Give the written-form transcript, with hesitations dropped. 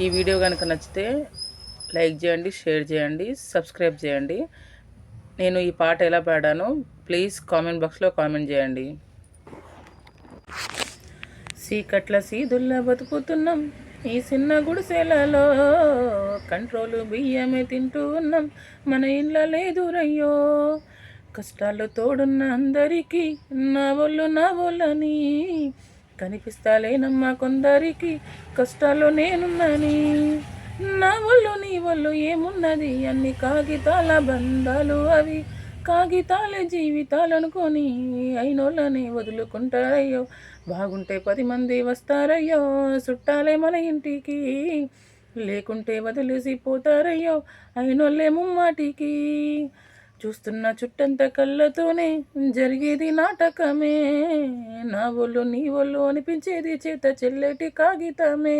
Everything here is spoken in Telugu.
ఈ వీడియో కనుక నచ్చితే లైక్ చేయండి, షేర్ చేయండి, సబ్స్క్రైబ్ చేయండి. నేను ఈ పాట ఎలా పాడానో ప్లీజ్ కామెంట్ బాక్స్లో కామెంట్ చేయండి. సీకట్ల సీదుల్లా బతుకుతున్నాం ఈ చిన్న గుడిసెలలో, కంట్రోలు బియ్యమే తింటూ ఉన్నాం మన ఇళ్ళ లేదురయ్యో. కష్టాలు తోడున్న అందరికీ నా ఒళ్ళని కనిపిస్తాలేనమ్మా కొందరికి కష్టాల్లో నేనున్నాని. నా ఒళ్ళు నీ ఒళ్ళు ఏమున్నది, అన్ని కాగితాల బంధాలు అవి, కాగితాలే జీవితాలనుకొని అయినోళ్ళని వదులుకుంటారయ్యో. బాగుంటే 10 మంది వస్తారయ్యో, చుట్టాలే మన ఇంటికి, లేకుంటే వదిలేసిపోతారయ్యో అయినోళ్ళే ముమ్మాటికి. చూస్తున్న చుట్టంత కళ్ళతోనే జరిగేది నాటకమే, నా ఒళ్ళు నీ ఒళ్ళు అనిపించేది చేత చెల్లెటి కాగితమే.